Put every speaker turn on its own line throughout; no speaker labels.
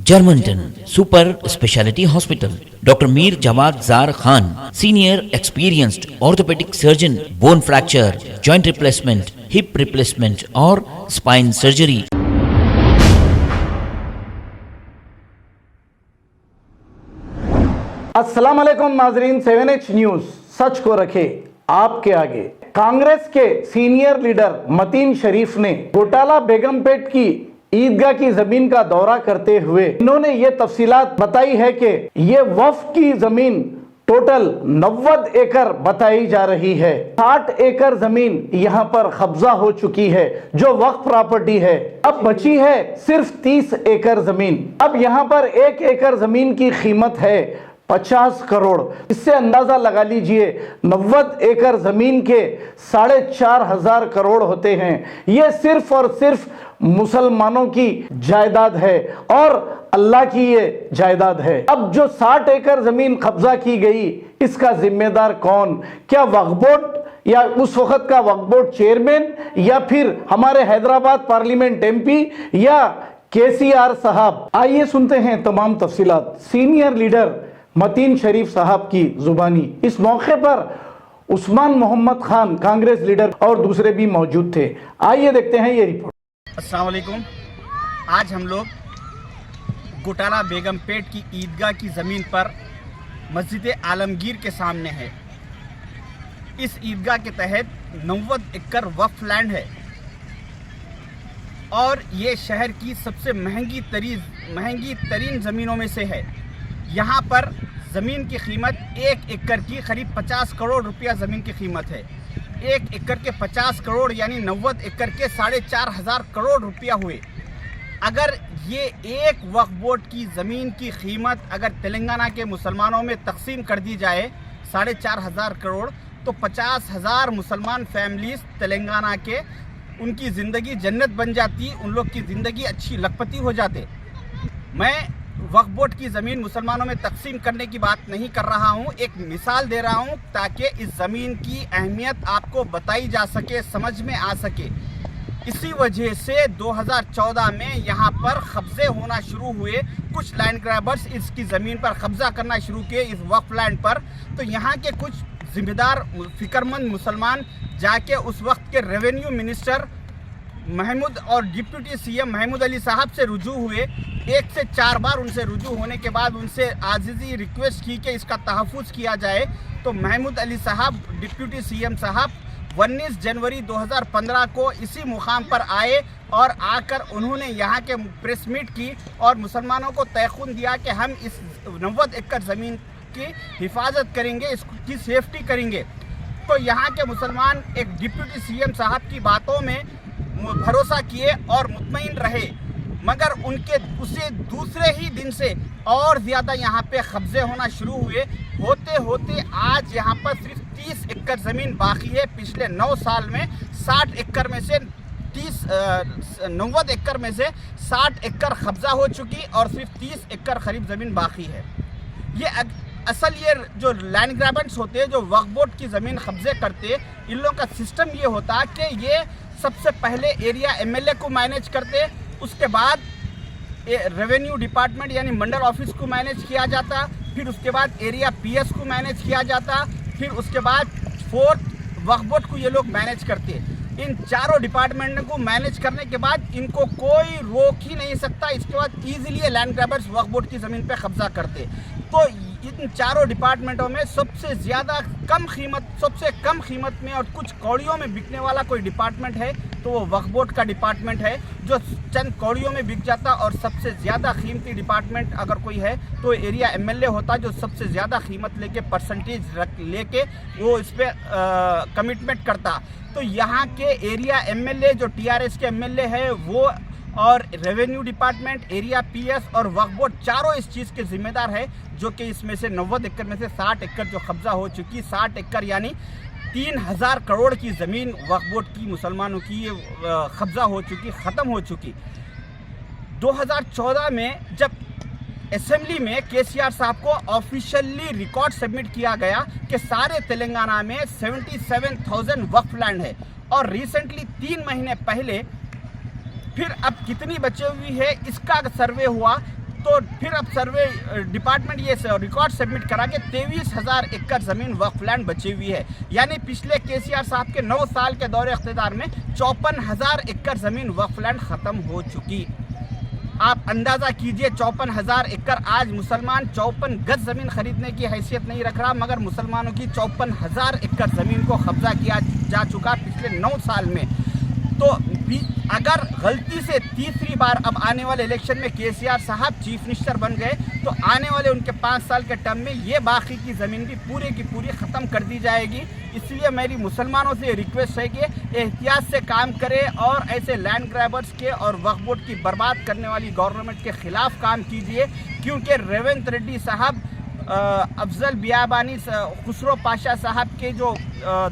Germantown Super Speciality Hospital. Dr. Mir Jawad Zar Khan, Senior Experienced Orthopedic Surgeon, Bone Fracture, Joint Replacement, Hip Replacement or Spine Surgery.
अस्सलाम वालेकुम नाजरीन, 7H news सच को रखे आपके आगे। कांग्रेस के सीनियर लीडर मतीन शरीफ ने घोटाला बेगमपेट की ईदगाह की जमीन का दौरा करते हुए इन्होंने ये तफसीलात बताई है कि ये वक्फ की जमीन टोटल 90 एकड़ बताई जा रही है। 60 एकड़ जमीन यहाँ पर कब्जा हो चुकी है जो वक्फ प्रॉपर्टी है। अब बची है सिर्फ 30 एकड़ जमीन। अब यहाँ पर 1 एकड़ जमीन की कीमत है 50 करोड़। इससे अंदाजा लगा लीजिए 90 एकड़ जमीन के 4,500 करोड़ होते हैं। ये सिर्फ और सिर्फ मुसलमानों की जायदाद है और अल्लाह की ये जायदाद है। अब जो 60 एकड़ जमीन कब्जा की गई, इसका जिम्मेदार कौन? क्या वक्फ बोर्ड या उस वक्त का वक्फ बोर्ड चेयरमैन या फिर हमारे हैदराबाद पार्लियामेंट एमपी या केसीआर साहब? आइए सुनते हैं तमाम तफसीलात सीनियर लीडर मतीन शरीफ साहब की जुबानी। इस मौके पर उस्मान मोहम्मद खान कांग्रेस लीडर और दूसरे भी मौजूद थे। आइए देखते हैं ये रिपोर्ट।
अस्सलाम वालेकुम। आज हम लोग घोटाला बेगमपेट की ईदगाह की ज़मीन पर मस्जिद आलमगीर के सामने है। इस ईदगाह के तहत 90 एकड़ वक्फ लैंड है और ये शहर की सबसे महंगी तरीन ज़मीनों में से है। यहाँ पर ज़मीन की कीमत 1 एकड़ की करीब 50 करोड़ रुपया ज़मीन की कीमत है। 1 एकड़ के 50 करोड़ यानी 90 एकड़ के 4,500 करोड़ रुपया हुए। अगर ये एक वक्फ बोर्ड की ज़मीन की कीमत अगर तेलंगाना के मुसलमानों में तकसीम कर दी जाए 4,500 करोड़, तो 50,000 मुसलमान फैमिलीज तेलंगाना के उनकी ज़िंदगी जन्नत बन जाती, उन लोग की ज़िंदगी अच्छी लखपति हो जाते। मैं वक्फ बोर्ड की ज़मीन मुसलमानों में तकसीम करने की बात नहीं कर रहा हूँ, एक मिसाल दे रहा हूँ ताकि इस ज़मीन की अहमियत आपको बताई जा सके, समझ में आ सके। इसी वजह से 2014 में यहाँ पर कब्जे होना शुरू हुए। कुछ लैंड ग्रैबर्स इसकी ज़मीन पर कब्जा करना शुरू किए इस वक्फ लैंड पर। तो यहाँ के कुछ जिम्मेदार फ़िक्रमंद मुसलमान जाके उस वक्त के रेवेन्यू मिनिस्टर महमूद और डिप्टी सीएम महमूद अली साहब से रुजू हुए। 1 से 4 बार उनसे रुजू होने के बाद उनसे आजिज़ी रिक्वेस्ट की कि इसका तहफ़्फ़ुज़ किया जाए। तो महमूद अली साहब डिप्टी सीएम साहब 19 जनवरी 2015 को इसी मुकाम पर आए और आकर उन्होंने यहाँ के प्रेस मीट की और मुसलमानों को तयक़ुन दिया कि हम इस 90 एकड़ ज़मीन की हिफाजत करेंगे, इसकी सेफ्टी करेंगे। तो यहाँ के मुसलमान एक डिप्टी सीएम साहब की बातों में भरोसा किए और मुतमईन रहे, मगर उनके उसे दूसरे ही दिन से और ज़्यादा यहाँ पे कब्जे होना शुरू हुए। होते होते आज यहाँ पर सिर्फ 30 एकड़ ज़मीन बाकी है। पिछले 9 साल में 90 एकड़ में से 60 एकड़ कब्जा हो चुकी और सिर्फ 30 एकड़ करीब ज़मीन बाकी है। ये जो लैंड ग्रैबर्स होते हैं, जो वक्फ बोर्ड की ज़मीन कब्जे करते, इन लोगों का सिस्टम ये होता कि ये सबसे पहले एरिया एमएलए को मैनेज करते, उसके बाद रेवेन्यू डिपार्टमेंट यानी मंडल ऑफिस को मैनेज किया जाता, फिर उसके बाद एरिया पीएस को मैनेज किया जाता, फिर उसके बाद 4th वक्फ बोर्ड को ये लोग मैनेज करते। इन चारों डिपार्टमेंट को मैनेज करने के बाद इनको कोई रोक ही नहीं सकता। इसके बाद ईजिली लैंड ग्रैबर्स वक्फ बोर्ड की ज़मीन पे कब्जा करते। तो इन चारों डिपार्टमेंटों में सबसे कम कीमत में और कुछ कौड़ियों में बिकने वाला कोई डिपार्टमेंट है तो वो वक्फ बोर्ड का डिपार्टमेंट है, जो चंद कौड़ियों में बिक जाता। और सबसे ज़्यादा कीमती डिपार्टमेंट अगर कोई है तो एरिया एमएलए होता, जो सबसे ज़्यादा कीमत लेके परसेंटेज लेके वो इस पर कमिटमेंट करता। तो यहाँ के एरिया एमएलए जो टीआरएस के एमएलए है वो और रेवेन्यू डिपार्टमेंट, एरिया पीएस और वक्फ बोर्ड चारों इस चीज़ के जिम्मेदार है, जो कि इसमें से 90 एकड़ में से 60 एकड़ जो कब्जा हो चुकी, 60 एकड़ यानी 3,000 करोड़ की ज़मीन वक्फ बोर्ड की मुसलमानों की कब्जा हो चुकी, ख़त्म हो चुकी। 2014 में जब असेंबली में केसीआर साहब को ऑफिशियली रिकॉर्ड सबमिट किया गया कि सारे तेलंगाना में 77,000 वक्फ लैंड है, और रिसेंटली 3 महीने पहले फिर अब कितनी बची हुई है इसका सर्वे हुआ तो फिर अब सर्वे डिपार्टमेंट ये रिकॉर्ड सबमिट करा के 23,000 एकड़ ज़मीन वक्फ लैंड बची हुई है। यानी पिछले केसीआर साहब के 9 साल के दौरे इख्तिदार में 54,000 एकड़ ज़मीन वक्फ लैंड ख़त्म हो चुकी। आप अंदाज़ा कीजिए 54,000 एकड़, आज मुसलमान 54 गज ज़मीन खरीदने की हैसियत नहीं रख रहा, मगर मुसलमानों की 54,000 एकड़ ज़मीन को कब्जा किया जा चुका पिछले 9 साल में। तो अगर गलती से तीसरी बार अब आने वाले इलेक्शन में केसीआर साहब चीफ मिनिस्टर बन गए तो आने वाले उनके 5 साल के टर्म में ये बाकी की ज़मीन भी पूरे की पूरी ख़त्म कर दी जाएगी। इसलिए मेरी मुसलमानों से रिक्वेस्ट है कि एहतियात से काम करें और ऐसे लैंड ग्रैबर्स के और वक्फ बोर्ड की बर्बाद करने वाली गवर्नमेंट के ख़िलाफ़ काम कीजिए, क्योंकि रेवंत रेड्डी साहब अफजल बियाबानी खुसरो पाशा साहब के जो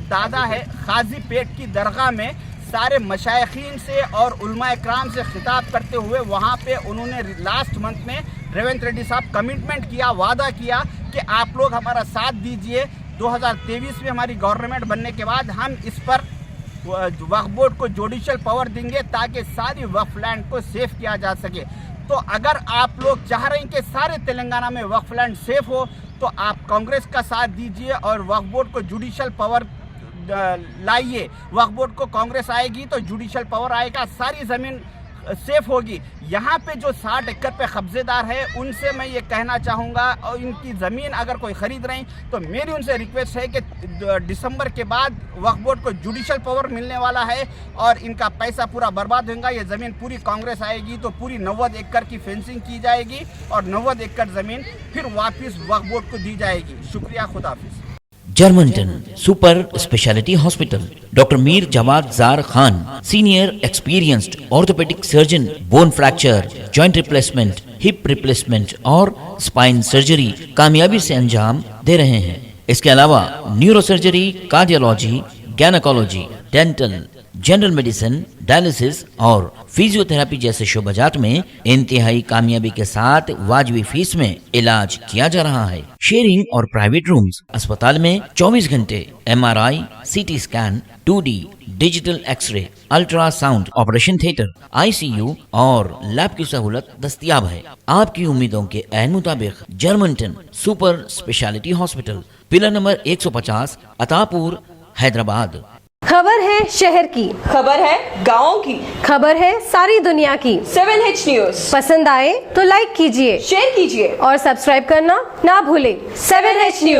दादा है खाजी पेट की दरगाह में सारे मशाइखीन से और उलमा इकराम से खिताब करते हुए वहाँ पे उन्होंने लास्ट मंथ में रेवंत रेड्डी साहब कमिटमेंट किया, वादा किया कि आप लोग हमारा साथ दीजिए। 2023 में हमारी गवर्नमेंट बनने के बाद हम इस पर वक्फ बोर्ड को जुडिशल पावर देंगे ताकि सारी वक्फ लैंड को सेफ किया जा सके। तो अगर आप लोग चाह रहे हैं कि सारे तेलंगाना में वक्फ लैंड सेफ हो तो आप कांग्रेस का साथ दीजिए और वक्फ बोर्ड को जुडिशल पावर लाइए। वक्फ बोर्ड को कांग्रेस आएगी तो जुडिशल पावर आएगा, सारी ज़मीन सेफ होगी। यहाँ पे जो 60 एकड़ पे कब्जेदार है उनसे मैं ये कहना चाहूँगा, और इनकी ज़मीन अगर कोई ख़रीद रही तो मेरी उनसे रिक्वेस्ट है कि दिसंबर के बाद वक्फ बोर्ड को जुडिशल पावर मिलने वाला है और इनका पैसा पूरा बर्बाद होगा। ये ज़मीन पूरी कांग्रेस आएगी तो पूरी 90 एकड़ की फेंसिंग की जाएगी और 90 एकड़ ज़मीन फिर वापस वक्फ बोर्ड को दी जाएगी। शुक्रिया, खुदा हाफिज़।
जर्मनटन super speciality hospital, doctor Mir Jamat Jar Khan, senior experienced orthopaedic surgeon, bone fracture, joint replacement, hip replacement और स्पाइन सर्जरी कामयाबी से अंजाम दे रहे हैं। इसके अलावा neuro surgery, cardiology, gynaecology, dental, general medicine, dialysis और फिजियोथेरेपी जैसे शोबाजात में इंतहाई कामयाबी के साथ वाजिबी फीस में इलाज किया जा रहा है। शेयरिंग और प्राइवेट रूम्स, अस्पताल में 24 घंटे MRI, CT scan, 2D digital x-ray, ultrasound, operation theatre, ICU और लैब की सहूलत दस्तयाब है। आपकी उम्मीदों के ऐन मुताबिक Germanten super speciality hospital, pillar number 150, Attapur, Hyderabad.
खबर है शहर की,
खबर है गाँव की,
खबर है सारी दुनिया की।
7H न्यूज
पसंद आए तो लाइक कीजिए,
शेयर कीजिए
और सब्सक्राइब करना ना भूलें।
7H news.